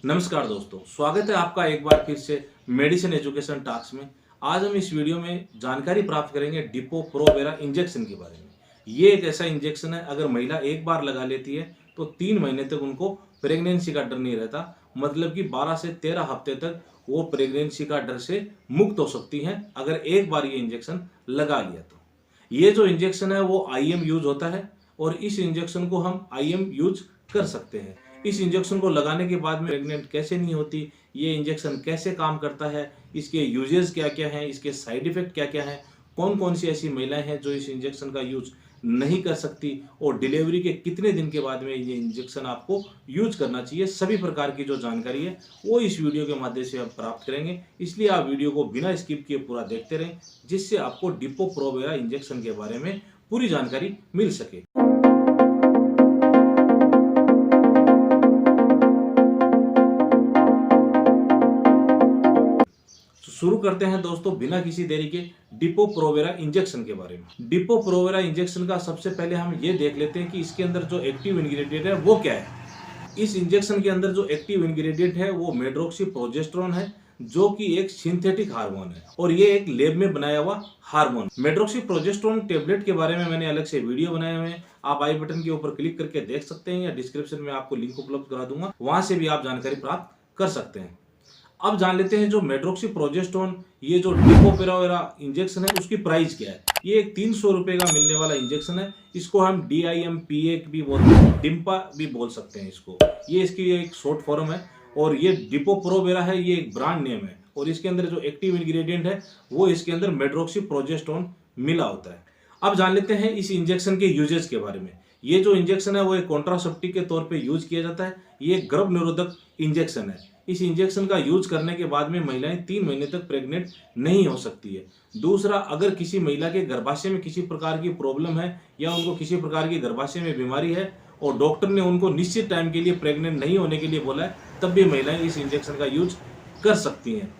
नमस्कार दोस्तों, स्वागत है आपका एक बार फिर से मेडिसिन एजुकेशन टॉक्स में। आज हम इस वीडियो में जानकारी प्राप्त करेंगे डिपो प्रोवेरा इंजेक्शन के बारे में। ये एक ऐसा इंजेक्शन है, अगर महिला एक बार लगा लेती है तो 3 महीने तक उनको प्रेगनेंसी का डर नहीं रहता। मतलब कि 12 से 13 हफ्ते तक वो प्रेगनेंसी का डर से मुक्त हो सकती हैं, अगर एक बार ये इंजेक्शन लगा लिया तो। ये जो इंजेक्शन है वो आईएम यूज होता है और इस इंजेक्शन को हम आईएम यूज कर सकते हैं। इस इंजेक्शन को लगाने के बाद में प्रेग्नेंट कैसे नहीं होती, ये इंजेक्शन कैसे काम करता है, इसके यूजेस क्या क्या हैं, इसके साइड इफेक्ट क्या क्या हैं, कौन कौन सी ऐसी महिलाएं हैं जो इस इंजेक्शन का यूज नहीं कर सकती और डिलीवरी के कितने दिन के बाद में ये इंजेक्शन आपको यूज करना चाहिए, सभी प्रकार की जो जानकारी है वो इस वीडियो के माध्यम से हम प्राप्त करेंगे। इसलिए आप वीडियो को बिना स्किप किए पूरा देखते रहें, जिससे आपको डिपो प्रोवेरा इंजेक्शन के बारे में पूरी जानकारी मिल सके। शुरू करते हैं दोस्तों बिना किसी देरी के डिपो प्रोवेरा इंजेक्शन के बारे में। डिपो प्रोवेरा इंजेक्शन का सबसे पहले हम ये देख लेते हैं कि इसके अंदर जो एक्टिव इंग्रेडिएंट है वो क्या है। इस इंजेक्शन के अंदर जो एक्टिव इंग्रेडिएंट है वो मेड्रोक्सी प्रोजेस्टेरोन है, जो कि एक सिंथेटिक हार्मोन है और ये एक लैब में बनाया हुआ हार्मोन। मेड्रोक्सी प्रोजेस्टेरोन टेबलेट के बारे में मैंने अलग से वीडियो बनाए हुए हैं, आप आई बटन के ऊपर क्लिक करके देख सकते हैं या डिस्क्रिप्शन में आपको लिंक उपलब्ध करा दूंगा, वहां से भी आप जानकारी प्राप्त कर सकते हैं। अब जान लेते हैं जो मेड्रोक्सी प्रोजेस्टेरोन, ये जो डिपो प्रोवेरा इंजेक्शन है उसकी प्राइस क्या है। ये एक 300 रुपए का मिलने वाला इंजेक्शन है। इसको हम DIMPA भी बोलते हैं, डिम्पा भी बोल सकते हैं इसको। ये इसकी एक शॉर्ट फॉर्म है और ये डिपो प्रोवेरा है, ये एक ब्रांड नेम है और इसके अंदर जो एक्टिव इंग्रेडिएंट है वो इसके अंदर मेड्रोक्सी प्रोजेस्टेरोन मिला होता है। अब जान लेते हैं इस इंजेक्शन के यूजेस के बारे में। ये जो इंजेक्शन है वो एक कॉन्ट्रासेप्टिव के तौर पे यूज किया जाता है। ये एक गर्भ निरोधक इंजेक्शन है। इस इंजेक्शन का यूज करने के बाद में महिलाएं 3 महीने तक प्रेग्नेंट नहीं हो सकती है। दूसरा, अगर किसी महिला के गर्भाशय में किसी प्रकार की प्रॉब्लम है या उनको किसी प्रकार की गर्भाशय में बीमारी है और डॉक्टर ने उनको निश्चित टाइम के लिए प्रेग्नेंट नहीं होने के लिए बोला है, तब भी महिलाएं इस इंजेक्शन का यूज कर सकती हैं।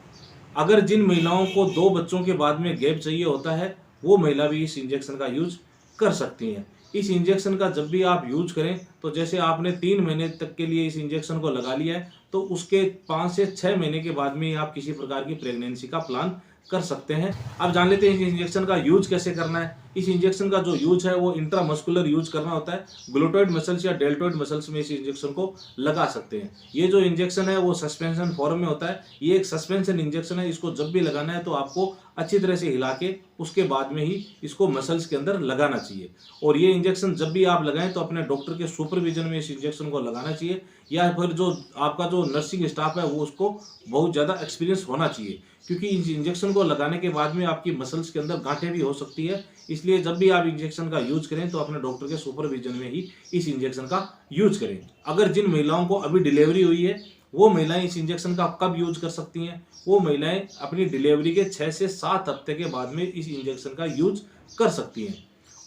अगर जिन महिलाओं को 2 बच्चों के बाद में गैप चाहिए होता है, वो महिला भी इस इंजेक्शन का यूज कर सकती हैं। इस इंजेक्शन का जब भी आप यूज करें तो जैसे आपने 3 महीने तक के लिए इस इंजेक्शन को लगा लिया है, तो उसके 5 से 6 महीने के बाद में आप किसी प्रकार की प्रेगनेंसी का प्लान कर सकते हैं। अब जान लेते हैं इस इंजेक्शन का यूज कैसे करना है। इस इंजेक्शन का जो यूज है वो इंट्रामस्कुलर यूज करना होता है। ग्लूटोइड मसल्स या डेल्टोइड मसल्स में इस इंजेक्शन को लगा सकते हैं। ये जो इंजेक्शन है वो सस्पेंशन फॉर्म में होता है। ये एक सस्पेंशन इंजेक्शन है। इसको जब भी लगाना है तो आपको अच्छी तरह से हिला के उसके बाद में ही इसको मसल्स के अंदर लगाना चाहिए। और ये इंजेक्शन जब भी आप लगाएं तो अपने डॉक्टर के सुपरविजन में इस इंजेक्शन को लगाना चाहिए, या फिर जो आपका जो नर्सिंग स्टाफ है वो उसको बहुत ज़्यादा एक्सपीरियंस होना चाहिए, क्योंकि इस इंजेक्शन को लगाने के बाद में आपकी मसल्स के अंदर गांठें भी हो सकती है। इसलिए जब भी आप इंजेक्शन का यूज करें तो अपने डॉक्टर के सुपरविजन में ही इस इंजेक्शन का यूज करें। अगर जिन महिलाओं को अभी डिलीवरी हुई है वो महिलाएं इस इंजेक्शन का कब यूज कर सकती हैं, वो महिलाएं अपनी डिलीवरी के 6 से 7 हफ्ते के बाद में इस इंजेक्शन का यूज कर सकती हैं।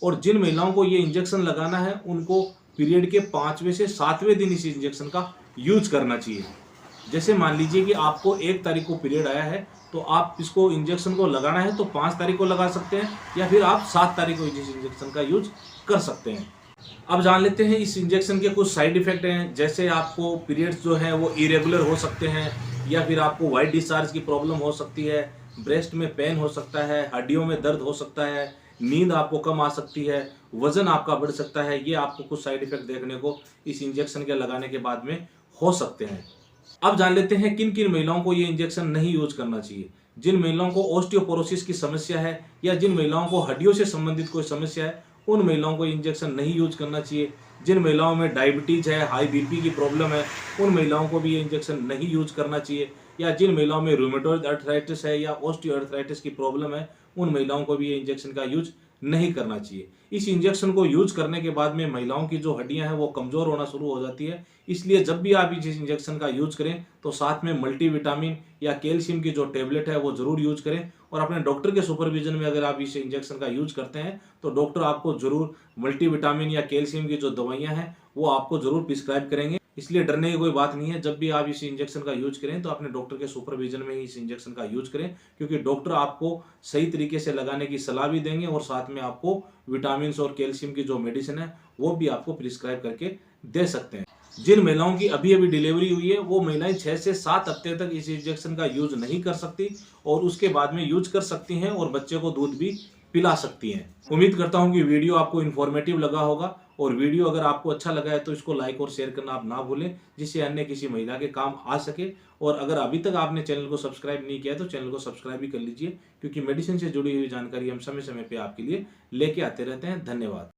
और जिन महिलाओं को ये इंजेक्शन लगाना है उनको पीरियड के 5वें से 7वें दिन इस इंजेक्शन का यूज करना चाहिए। जैसे मान लीजिए कि आपको 1 तारीख को पीरियड आया है, तो आप इसको इंजेक्शन को लगाना है तो 5 तारीख को लगा सकते हैं, या फिर आप 7 तारीख को इस इंजेक्शन का यूज कर सकते हैं। अब जान लेते हैं इस इंजेक्शन के कुछ साइड इफेक्ट हैं। जैसे आपको पीरियड्स जो है वो इरेगुलर हो सकते हैं, या फिर आपको वाइट डिस्चार्ज की प्रॉब्लम हो सकती है, ब्रेस्ट में पेन हो सकता है, हड्डियों में दर्द हो सकता है, नींद आपको कम आ सकती है, वजन आपका बढ़ सकता है। ये आपको कुछ साइड इफेक्ट देखने को इस इंजेक्शन के लगाने के बाद में हो सकते हैं। अब जान लेते हैं किन किन महिलाओं को ये इंजेक्शन नहीं यूज करना चाहिए। जिन महिलाओं को ऑस्टियोपोरोसिस की समस्या है या जिन महिलाओं को हड्डियों से संबंधित कोई समस्या है, उन महिलाओं को इंजेक्शन नहीं यूज करना चाहिए। जिन महिलाओं में डायबिटीज है, हाई बीपी की प्रॉब्लम है, उन महिलाओं को भी ये इंजेक्शन नहीं यूज करना चाहिए। या जिन महिलाओं में रूमेटॉइड अर्थराइटिस है या ऑस्टियोआर्थराइटिस की प्रॉब्लम है, उन महिलाओं को भी ये इंजेक्शन का यूज नहीं करना चाहिए। इस इंजेक्शन को यूज करने के बाद में महिलाओं की जो हड्डियां हैं वो कमजोर होना शुरू हो जाती है। इसलिए जब भी आप इस इंजेक्शन का यूज करें तो साथ में मल्टीविटामिन या कैल्शियम की जो टेबलेट है वो जरूर यूज करें। और अपने डॉक्टर के सुपरविजन में अगर आप इस इंजेक्शन का यूज करते हैं तो डॉक्टर आपको जरूर मल्टीविटामिन या कैल्शियम की जो दवाइयां हैं वो आपको जरूर प्रिस्क्राइब करेंगे। इसलिए डरने की कोई बात नहीं है। जब भी आप इस इंजेक्शन का यूज करें तो अपने डॉक्टर के सुपरविजन में ही इस इंजेक्शन का यूज करें, क्योंकि डॉक्टर आपको सही तरीके से लगाने की सलाह भी देंगे और साथ में आपको विटामिन और कैल्शियम की जो मेडिसिन है वो भी आपको प्रिस्क्राइब करके दे सकते हैं। जिन महिलाओं की अभी अभी डिलीवरी हुई है वो महिलाएं 6 से 7 हफ्ते तक इस इंजेक्शन का यूज नहीं कर सकती और उसके बाद में यूज कर सकती हैं और बच्चे को दूध भी पिला सकती हैं। उम्मीद करता हूं कि वीडियो आपको इन्फॉर्मेटिव लगा होगा और वीडियो अगर आपको अच्छा लगा है तो इसको लाइक और शेयर करना आप ना भूलें, जिससे अन्य किसी महिला के काम आ सके। और अगर अभी तक आपने चैनल को सब्सक्राइब नहीं किया तो चैनल को सब्सक्राइब भी कर लीजिए, क्योंकि मेडिसिन से जुड़ी हुई जानकारी हम समय समय पे आपके लिए लेके आते रहते हैं। धन्यवाद।